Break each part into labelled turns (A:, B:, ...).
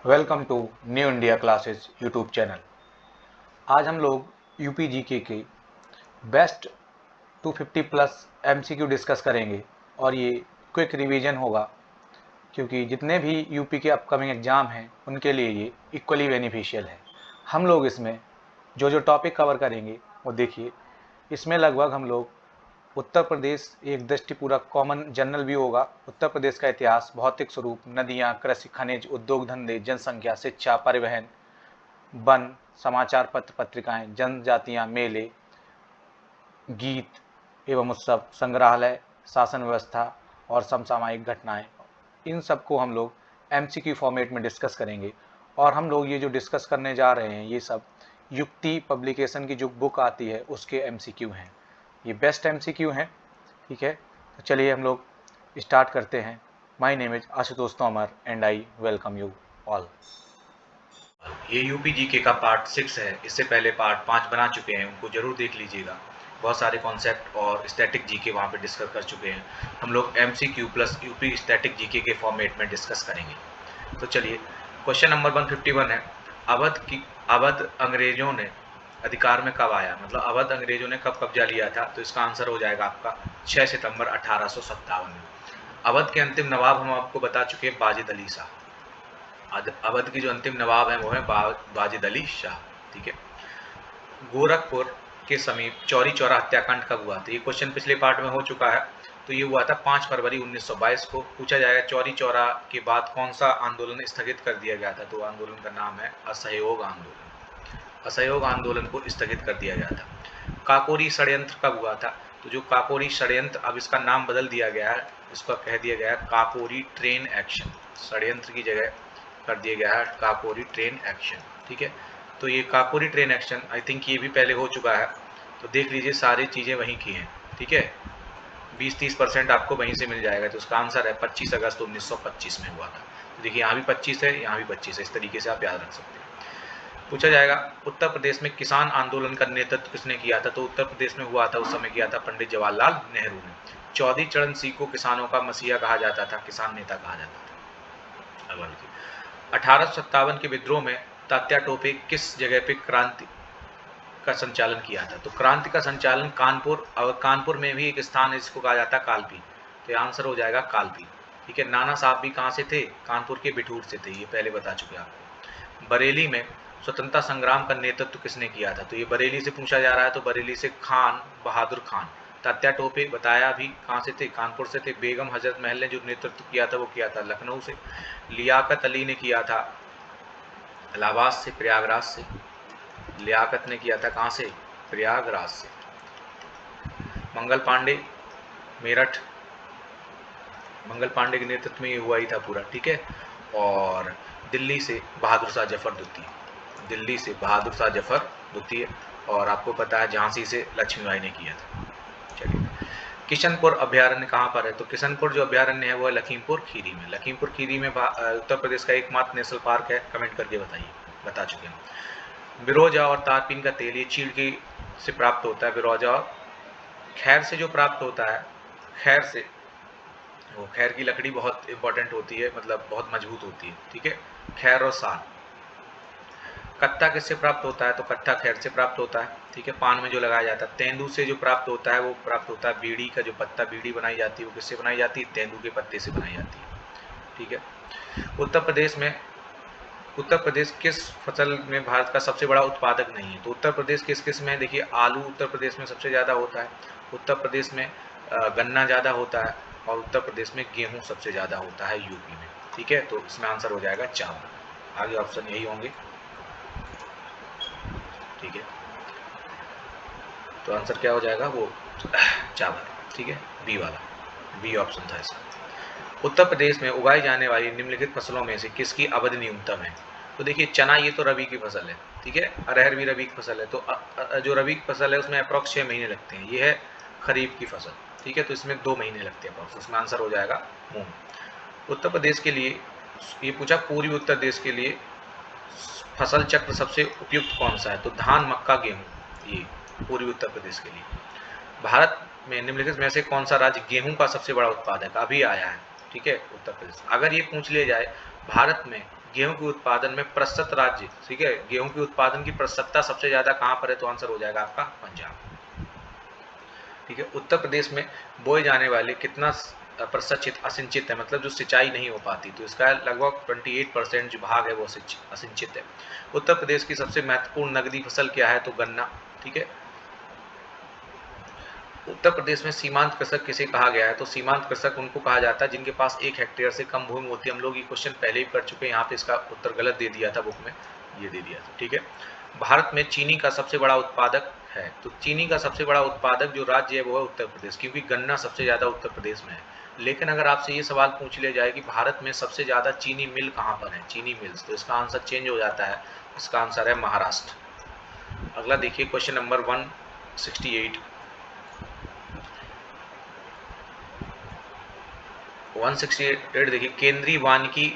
A: Welcome to new India classes YouTube channel. आज हम लोग यूपी जीके के बेस्ट 250 प्लस एमसीक्यू डिस्कस करेंगे और ये क्विक रिवीजन होगा क्योंकि जितने भी यूपी के अपकमिंग एग्ज़ाम हैं उनके लिए ये इक्वली बेनिफिशियल है। हम लोग इसमें जो जो टॉपिक कवर करेंगे वो देखिए, इसमें लगभग हम लोग उत्तर प्रदेश एक दृष्टिपूर्वक कॉमन जनरल भी होगा। उत्तर प्रदेश का इतिहास, भौतिक स्वरूप, नदियाँ, कृषि, खनिज, उद्योग धंधे, जनसंख्या, शिक्षा, परिवहन, वन, समाचार पत्र पत्रिकाएं, जनजातियाँ, मेले, गीत एवं उत्सव, संग्रहालय, शासन व्यवस्था और समसामयिक घटनाएं, इन सब को हम लोग एमसीक्यू फॉर्मेट में डिस्कस करेंगे। और हम लोग ये जो डिस्कस करने जा रहे हैं ये सब युक्ति पब्लिकेशन की जो बुक आती है उसके एमसीक्यू हैं। ये बेस्ट एमसीक्यू हैं, ठीक है। तो चलिए हम लोग स्टार्ट करते हैं। My name is Ashutosh Tomar and I welcome you all. ये यूपी जीके का पार्ट 6 है। इससे पहले पार्ट 5 बना चुके हैं, उनको जरूर देख लीजिएगा। बहुत सारे कॉन्सेप्ट और स्टैटिक जीके वहाँ पे डिस्कस कर चुके हैं। हम लोग MCQ plus UP static GK के फॉर्मेट में डिस्कस करेंगे। तो चलिए, क्वेश्चन नंबर 151 है, अवध अंग्रेजों ने अधिकार में कब आया, मतलब अवध अंग्रेजों ने कब कब्जा लिया था। तो इसका आंसर हो जाएगा आपका 6 सितंबर 1857 में। अवध के अंतिम नवाब हम आपको बता चुके हैं, वाजिद अली शाह। अवध के जो अंतिम नवाब हैं वो है वाजिद अली शाह, ठीक है। गोरखपुर के समीप चौरी चौरा हत्याकांड कब हुआ था। ये क्वेश्चन पिछले पार्ट में हो चुका है। तो ये हुआ था 5 फरवरी 1922 को। पूछा जाएगा चौरी चौरा के बाद कौन सा आंदोलन स्थगित कर दिया गया था। तो आंदोलन का नाम है असहयोग आंदोलन। असहयोग आंदोलन को स्थगित कर दिया गया था। काकोरी षड्यंत्र कब हुआ था। तो जो काकोरी षड्यंत्र, अब इसका नाम बदल दिया गया है, इसका कह दिया गया है काकोरी ट्रेन एक्शन। षड्यंत्र की जगह कर दिया गया है काकोरी ट्रेन एक्शन, ठीक है। तो ये Kakori train action I think ये भी पहले हो चुका है। तो देख लीजिए सारी चीज़ें वहीं की हैं, ठीक है। 20-30% आपको वहीं से मिल जाएगा। तो उसका आंसर है 25 अगस्त 1925 में हुआ था। तो देखिए यहाँ भी 25 है, यहाँ भी 25 है। इस तरीके से आप याद रख सकते हैं। पूछा जाएगा उत्तर प्रदेश में किसान आंदोलन का नेतृत्व किसने किया था। तो उत्तर प्रदेश में हुआ था उस समय, किया था पंडित जवाहरलाल नेहरू ने। चौधरी चरण सिंह को किसानों का मसीहा कहा जाता था, किसान नेता कहा जाता था। 1857 के विद्रोह में तात्या टोपे किस जगह पे क्रांति का संचालन किया था। तो क्रांति का संचालन कानपुर, और कानपुर में भी एक स्थान है जिसको कहा जाता है कालपी। तो आंसर हो जाएगा कालपी, ठीक है। नाना साहब भी कहाँ से थे, कानपुर के बिठूर से थे, ये पहले बता चुके आपको। बरेली में स्वतंत्रता संग्राम का नेतृत्व किसने किया था। तो ये बरेली से पूछा जा रहा है। तो बरेली से खान बहादुर खान। तात्या टोपे बताया भी कहाँ से थे, कानपुर से थे। बेगम हजरत महल ने जो नेतृत्व किया था वो किया था लखनऊ से। लियाकत अली ने किया था इलाहाबाद से, प्रयागराज से। लियाकत ने किया था कहाँ से, प्रयागराज से। मंगल पांडे मेरठ, मंगल पांडे के नेतृत्व में ये हुआ ही था पूरा, ठीक है। और दिल्ली से बहादुर शाह जफर द्वितीय, दिल्ली से बहादुर शाह जफर द्वितीय। और आपको पता है झांसी से लक्ष्मीबाई ने किया था। चलिए, किशनपुर अभ्यारण्य कहाँ पर है। तो किशनपुर जो अभ्यारण्य है वो है लखीमपुर खीरी में। लखीमपुर खीरी में उत्तर प्रदेश का एकमात्र नेशनल पार्क है। कमेंट करके बताइए, बता चुके हैं। बिरोजा और तारपीन का तेल ये चीड़ की से प्राप्त होता है। बिरोजा और खैर से जो प्राप्त होता है, खैर से, वो खैर की लकड़ी बहुत इंपॉर्टेंट होती है, मतलब बहुत मजबूत होती है, ठीक है। खैर और साल। कत्था किससे प्राप्त होता है। तो कत्था खैर से प्राप्त होता है, ठीक है। पान में जो लगाया जाता है। तेंदू से जो प्राप्त होता है वो प्राप्त होता है बीड़ी का जो पत्ता, बीड़ी बनाई जाती है वो किससे बनाई जाती है, तेंदू के पत्ते से बनाई जाती है, ठीक है। उत्तर प्रदेश किस फसल में भारत का सबसे बड़ा उत्पादक नहीं है। तो उत्तर प्रदेश किस किस में, देखिए आलू उत्तर प्रदेश में सबसे ज़्यादा होता है। उत्तर प्रदेश में गन्ना ज़्यादा होता है। और उत्तर प्रदेश में गेहूँ सबसे ज़्यादा होता है यूपी में, ठीक है। तो इसमें आंसर हो जाएगा चावल। आगे ऑप्शन यही होंगे, ठीक है। तो आंसर क्या हो जाएगा, वो चावल, ठीक है। बी वाला, बी ऑप्शन था इसका। उत्तर प्रदेश में उगाई जाने वाली निम्नलिखित फसलों में से किसकी अवधि न्यूनतम है। तो देखिए चना ये तो रबी की फसल है, ठीक है। अरहर भी रबी की फसल है। तो जो रबी की फसल है उसमें अप्रॉक्स 6 महीने लगते हैं। ये है खरीफ की फसल, ठीक है। तो इसमें 2 महीने लगते हैं अप्रॉक्स। उसमें आंसर हो जाएगा मूंग। उत्तर प्रदेश के लिए ये पूछा, पूर्वी उत्तर प्रदेश के लिए फसल चक्र सबसे उपयुक्त कौन सा है। तो धान, मक्का, गेहूँ, ये पूर्वी उत्तर प्रदेश के लिए। भारत में निम्नलिखित में से कौन सा राज्य गेहूं का सबसे बड़ा उत्पादक, अभी आया है, ठीक है, उत्तर प्रदेश। अगर ये पूछ लिया जाए भारत में गेहूं के उत्पादन में प्रतिशत राज्य, ठीक है, गेहूं के उत्पादन की प्रतिशतता सबसे ज्यादा कहां पर है, तो आंसर हो जाएगा आपका पंजाब। ठीक है, उत्तर प्रदेश में बोए जाने वाले कितना प्रतिशत क्षेत्र असिंचित है, मतलब जो सिंचाई नहीं हो पाती, तो इसका लगभग 28% जो भाग है वो असिंचित है। उत्तर प्रदेश की सबसे महत्वपूर्ण नकदी फसल क्या है, तो गन्ना। ठीक है, उत्तर प्रदेश में सीमांत कृषक किसे कहा गया है, तो सीमांत कृषक उनको कहा जाता है जिनके पास 1 हेक्टेयर से कम भूमि होती है। हम लोग ये क्वेश्चन पहले ही कर चुके हैं, यहाँ पे इसका उत्तर गलत दे दिया था बुक में, ये दे दिया था। ठीक है, भारत में चीनी का सबसे बड़ा उत्पादक है, तो चीनी का सबसे बड़ा उत्पादक जो राज्य है वो है उत्तर प्रदेश, क्योंकि गन्ना सबसे ज्यादा उत्तर प्रदेश में है। लेकिन अगर आपसे ये सवाल पूछ लिया जाए कि भारत में सबसे ज्यादा चीनी मिल कहाँ पर है, चीनी मिल्स, तो इसका आंसर चेंज हो जाता है, इसका आंसर है महाराष्ट्र। अगला देखिए क्वेश्चन नंबर 168। 168 देखिए, केंद्रीय वानिकी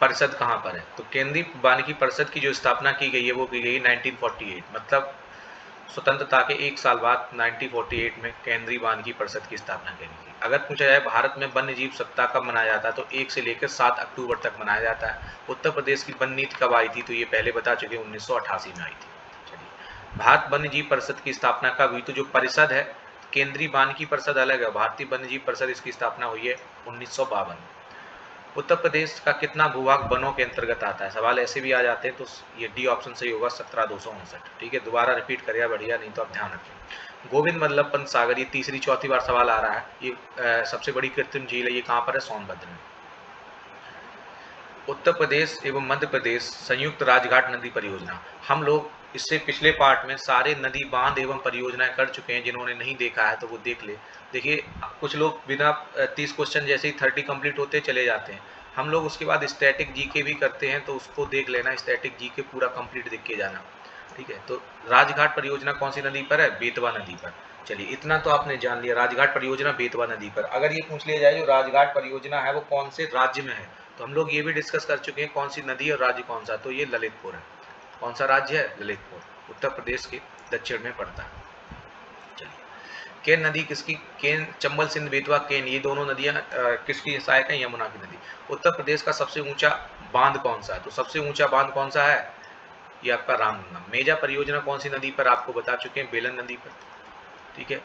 A: परिषद कहाँ पर है, तो केंद्रीय वानिकी परिषद की जो स्थापना की गई है वो की गई है 1948, मतलब स्वतंत्रता के 1 साल बाद 1948 में केंद्रीय वानिकी परिषद की स्थापना की गई। अगर पूछा जाए भारत में वन्य जीव सप्ताह कब मनाया जाता है, तो 1 से लेकर 7 अक्टूबर तक मनाया जाता है। उत्तर प्रदेश की वन नीति कब आई थी, तो ये पहले बता चुके 1988 में आई थी। चलिए, भारत वन्य जीव परिषद की स्थापना कब हुई, तो जो परिषद है, केंद्रीय वानिकी परिषद अलग है, भारतीय वन्य जीव परिषद इसकी स्थापना हुई है 1952। उत्तर प्रदेश का कितना भूभाग वनों के अंतर्गत आता है, सवाल ऐसे भी आ जाते हैं, तो ये डी ऑप्शन सही होगा, 17,259। ठीक है, दोबारा रिपीट करिए, बढ़िया, नहीं तो आप ध्यान रखें। गोविंद वल्लभ पंत सागर, ये तीसरी चौथी बार सवाल आ रहा है, ये सबसे बड़ी कृत्रिम झील है, ये कहाँ पर है, सोनभद्र में। उत्तर प्रदेश एवं मध्य प्रदेश संयुक्त राजघाट नदी परियोजना, हम लोग इससे पिछले पार्ट में सारे नदी बांध एवं परियोजनाएं कर चुके हैं, जिन्होंने नहीं देखा है तो वो देख ले। देखिए, कुछ लोग बिना 30 क्वेश्चन जैसे ही 30 कंप्लीट होते चले जाते हैं, हम लोग उसके बाद स्टैटिक जीके भी करते हैं, तो उसको देख लेना, स्टैटिक जीके पूरा कंप्लीट देख के जाना। ठीक है, तो राजघाट परियोजना कौन सी नदी पर है, बेतवा नदी पर। चलिए, इतना तो आपने जान लिया, राजघाट परियोजना बेतवा नदी पर। अगर ये पूछ लिया जाए जो राजघाट परियोजना है वो कौन से राज्य में है, तो हम लोग ये भी डिस्कस कर चुके हैं कौन सी नदी और राज्य कौन सा, तो ये ललितपुर है। कौन सा राज्य है, ललितपुर, उत्तर प्रदेश के दक्षिण में पड़ता है। चलिए, केन नदी किसकी, केन, चंबल सिंध बेतवा केन, ये दोनों नदियां किसकी सहायक है, यमुना की नदी। उत्तर प्रदेश का सबसे ऊंचा बांध कौन सा है, तो सबसे ऊंचा बांध कौन सा है, ये आपका रामगंगा। मेजा परियोजना कौन सी नदी पर, आपको बता चुके हैं, बेलन नदी पर। ठीक है,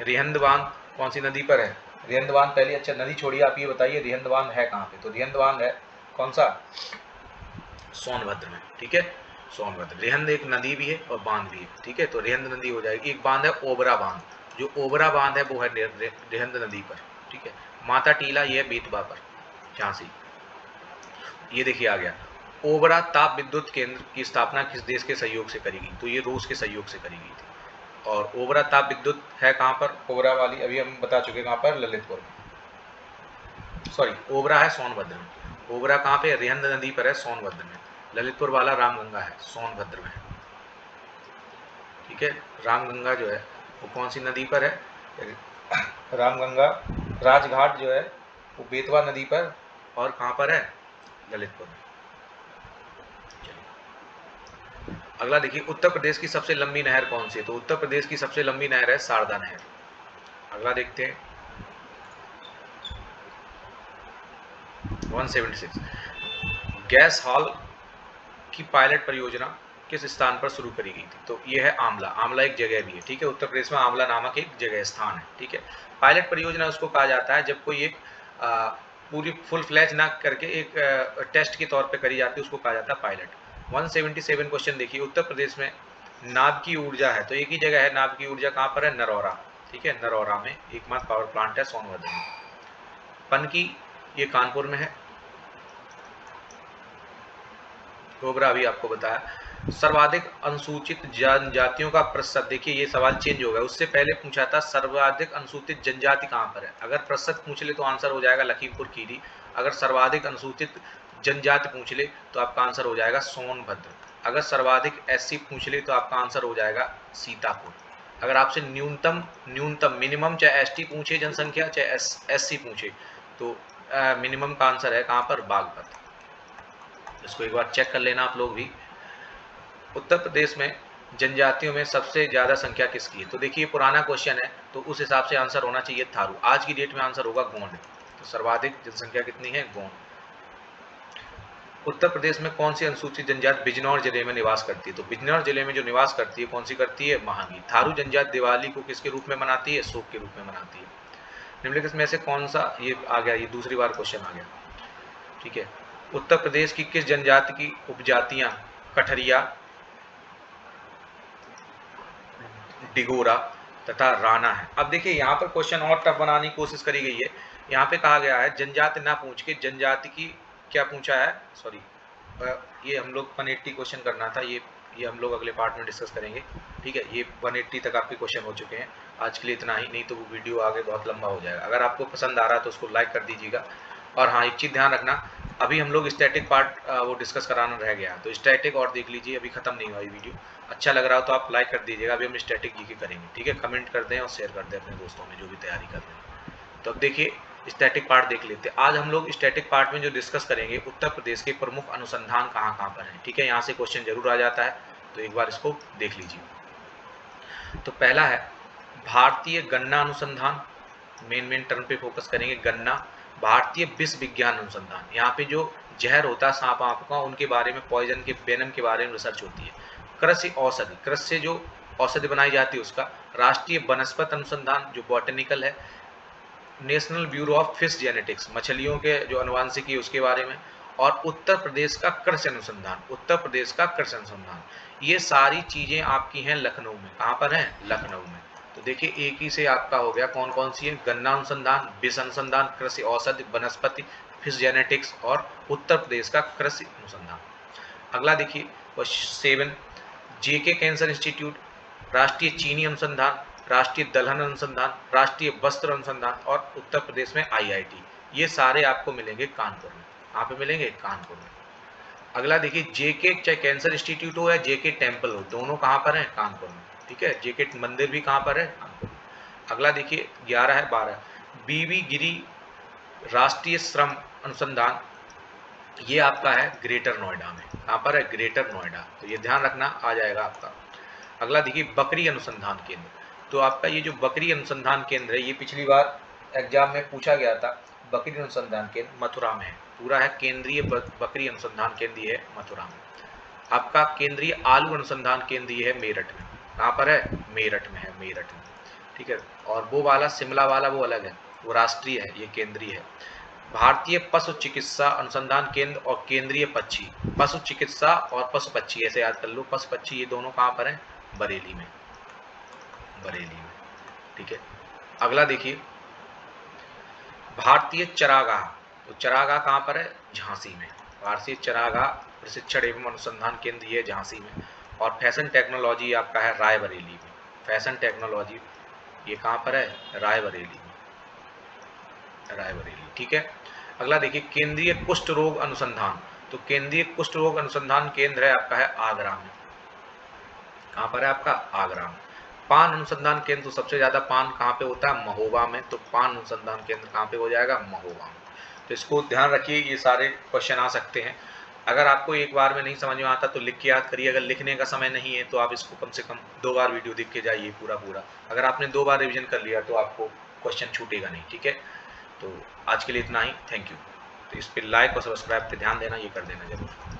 A: रिहंद बांध कौन सी नदी पर है, रिहंद बांध पहले, अच्छा नदी छोड़िए, आप ये बताइए रिहंद बांध है कहाँ पे, तो रिहंद बांध है कौन सा, सोनभद्र में। ठीक है, सोनभद्र, रिहंद एक नदी भी है और बांध भी है। ठीक है, तो रिहंद नदी हो जाएगी। एक बांध है ओबरा बांध, जो ओबरा बांध है वो है रिहंद नदी पर। ठीक है, माता टीला ये है बेतवा पर, झांसी। ये देखिए आ गया, ओबरा ताप विद्युत केंद्र की स्थापना किस देश के सहयोग से करी गई, तो ये रूस के सहयोग से करी गई थी। और ओबरा ताप विद्युत है कहाँ पर, ओबरा वाली अभी हम बता चुके कहाँ पर, ललितपुर में। सॉरी, ओबरा है सोनभद्र में। ओबरा कहाँ पे, रिहंद नदी पर है, सोनभद्र में। ललितपुर वाला रामगंगा है, सोनभद्र में। ठीक है, रामगंगा जो है वो कौन सी नदी पर है, रामगंगा राजघाट जो है वो बेतवा नदी पर, और कहाँ पर है, ललितपुर में। अगला देखिए, उत्तर प्रदेश की सबसे लंबी नहर कौन सी है, तो उत्तर प्रदेश की सबसे लंबी नहर है शारदा नहर। अगला देखते हैं 176, गैस हॉल की पायलट परियोजना किस स्थान पर शुरू करी गई थी, तो ये है आमला। आमला एक जगह भी है, ठीक है, उत्तर प्रदेश में आमला नामक एक जगह स्थान है। ठीक है, पायलट परियोजना उसको कहा जाता है जब कोई एक पूरी फुल फ्लैज ना करके एक टेस्ट के तौर पे करी जाती है, उसको कहा जाता है पायलट। 177 क्वेश्चन देखिए, उत्तर प्रदेश में नाभ की ऊर्जा है, तो एक ही जगह है नाभ की ऊर्जा, कहाँ पर है, नरौरा। ठीक है, नरौरा में एकमात्र पावर प्लांट है, सोनभद्र में। पनकी ये कानपुर में है। डोगरा भी आपको बताया। सर्वाधिक अनुसूचित जनजातियों का प्रतिशत, देखिए ये सवाल चेंज हो गया, उससे पहले पूछा था सर्वाधिक अनुसूचित जनजाति कहाँ पर है। अगर प्रतिशत पूछ ले तो आंसर हो जाएगा लखीमपुर खीरी। अगर सर्वाधिक अनुसूचित जनजाति पूछ ले तो आपका आंसर हो जाएगा सोनभद्र। अगर सर्वाधिक एससी पूछ ले तो आपका आंसर हो जाएगा सीतापुर। अगर आपसे न्यूनतम मिनिमम चाहे एसटी पूछे जनसंख्या चाहे एससी पूछे, तो मिनिमम का आंसर है कहाँ पर, बागपत। इसको एक बार चेक कर लेना आप लोग भी। उत्तर प्रदेश में जनजातियों में सबसे ज्यादा संख्या किसकी है, तो देखिए पुराना क्वेश्चन है तो उस हिसाब से आंसर होना चाहिए थारू। आज की डेट में आंसर होगा गोंड। तो सर्वाधिक जनसंख्या कितनी है, गोंड। उत्तर प्रदेश में कौन सी अनुसूचित जनजाति बिजनौर जिले में निवास करती है? तो बिजनौर जिले में जो निवास करती है कौन सी करती है? महामी। थारू जनजाति दिवाली को किसके रूप में मनाती है? शोक के रूप में मनाती है। निम्नलिखित में से कौन सा, ये आ गया, ये दूसरी बार क्वेश्चन आ गया, ठीक है। उत्तर प्रदेश की किस जनजाति की उपजातियां कठरिया, डिगोरा तथा राणा है? अब देखिए यहाँ पर क्वेश्चन और टफ बनाने की कोशिश करी गई है। यहाँ पे कहा गया है जनजाति ना पूछ के जनजाति की क्या पूछा है, सॉरी, ये हम लोग 180 क्वेश्चन करना था, ये हम लोग अगले पार्ट में डिस्कस करेंगे, ठीक है। ये 180 तक आपके क्वेश्चन हो चुके हैं। आज के लिए इतना ही, नहीं तो वो वीडियो आगे बहुत लंबा हो जाएगा। अगर आपको पसंद आ रहा है तो उसको लाइक कर दीजिएगा। और हाँ, एक चीज़ ध्यान रखना, अभी हम लोग स्टैटिक पार्ट वो डिस्कस कराना रह गया, तो स्टैटिक और देख लीजिए, अभी खत्म नहीं हुआ ये वीडियो। अच्छा लग रहा हो तो आप लाइक कर दीजिएगा। अभी हम स्टैटिक जीके करेंगे, ठीक है। कमेंट कर दें और शेयर कर दें अपने दोस्तों में जो भी तैयारी कर रहे हैं। तो अब देखिए स्टैटिक पार्ट देख लेते हैं। आज हम लोग स्टैटिक पार्ट में जो डिस्कस करेंगे, उत्तर प्रदेश के प्रमुख अनुसंधान कहाँ कहाँ पर हैं, ठीक है। यहाँ से क्वेश्चन जरूर आ जाता है, तो एक बार इसको देख लीजिए। तो पहला है भारतीय गन्ना अनुसंधान, मेन टर्म पे फोकस करेंगे, गन्ना। भारतीय विष विज्ञान अनुसंधान, यहाँ पे जो जहर होता है सांप वाप का, उनके बारे में, पॉइजन के, वेनम के बारे में रिसर्च होती है। कृषि औषधि, कृषि से जो औषधि बनाई जाती है उसका। राष्ट्रीय वनस्पति अनुसंधान जो बॉटनिकल है। National bureau of fish genetics, मछलियों के जो अनुवांशिकी उसके बारे में। और उत्तर प्रदेश का कृषि अनुसंधान, उत्तर प्रदेश का कृषि अनुसंधान, ये सारी चीजें आपकी हैं लखनऊ में। कहाँ पर हैं? लखनऊ में। तो देखिए एक ही से आपका हो गया, कौन कौन सी है? गन्ना अनुसंधान, विष अनुसंधान, कृषि औषधि, वनस्पति, फिश जेनेटिक्स और उत्तर प्रदेश का कृषि अनुसंधान। अगला देखिए क्वेश्चन 7, जेके कैंसर इंस्टीट्यूट, राष्ट्रीय चीनी अनुसंधान, राष्ट्रीय दलहन अनुसंधान, राष्ट्रीय वस्त्र अनुसंधान और उत्तर प्रदेश में आईआईटी, ये सारे आपको मिलेंगे कानपुर में। कहाँ पे मिलेंगे? कानपुर में। अगला देखिए जेके, चाहे कैंसर इंस्टीट्यूट हो या जेके टेम्पल हो, दोनों कहाँ पर हैं? कानपुर में, ठीक है। जेके मंदिर भी कहाँ पर है? कानपुर में। अगला देखिए 11 है, 12, बीवी गिरी राष्ट्रीय श्रम अनुसंधान, ये आपका है ग्रेटर नोएडा में। कहाँ पर है? ग्रेटर नोएडा, तो ये ध्यान रखना, आ जाएगा आपका। अगला देखिए बकरी अनुसंधान केंद्र, तो आपका ये जो बकरी अनुसंधान केंद्र है, ये पिछली बार एग्जाम में पूछा गया था। बकरी अनुसंधान केंद्र मथुरा में है, पूरा है केंद्रीय बकरी अनुसंधान केंद्र है मथुरा में। आपका केंद्रीय आलू अनुसंधान केंद्र है मेरठ में। कहाँ पर है? मेरठ में है, मेरठ में, ठीक है। और वो वाला शिमला वाला वो अलग है, वो राष्ट्रीय है, ये केंद्रीय है। भारतीय पशु चिकित्सा अनुसंधान केंद्र और केंद्रीय पक्षी, पशु चिकित्सा और पशु पक्षी, ऐसे याद कर लो, पशु पक्षी, ये दोनों कहाँ पर हैं? बरेली में, बरेली में, ठीक है। अगला देखिए भारतीय चरागाह, तो चरागाह कहाँ पर है? झांसी में। भारतीय चरागाह प्रशिक्षण एवं अनुसंधान केंद्र ये झांसी में। और फैशन टेक्नोलॉजी आपका है रायबरेली में। फैशन टेक्नोलॉजी ये कहाँ पर है? रायबरेली में, रायबरेली, ठीक है। अगला देखिए केंद्रीय कुष्ठ रोग अनुसंधान, तो केंद्रीय कुष्ठ रोग अनुसंधान केंद्र है आपका है आगरा में। कहाँ पर है आपका? आगरा में। पान अनुसंधान केंद्र, तो सबसे ज्यादा पान कहाँ पे होता है? महोबा में, तो पान अनुसंधान केंद्र कहाँ पे हो जाएगा? महोबा में। तो इसको ध्यान रखिए, ये सारे क्वेश्चन आ सकते हैं। अगर आपको एक बार में नहीं समझ में आता तो लिख के याद करिए। अगर लिखने का समय नहीं है तो आप इसको कम से कम 2 बार वीडियो देख के जाइए पूरा पूरा। अगर आपने 2 बार रिविजन कर लिया तो आपको क्वेश्चन छूटेगा नहीं, ठीक है। तो आज के लिए इतना ही, थैंक यू। तो इस पर लाइक और सब्सक्राइब पे ध्यान देना, ये कर देना जरूर।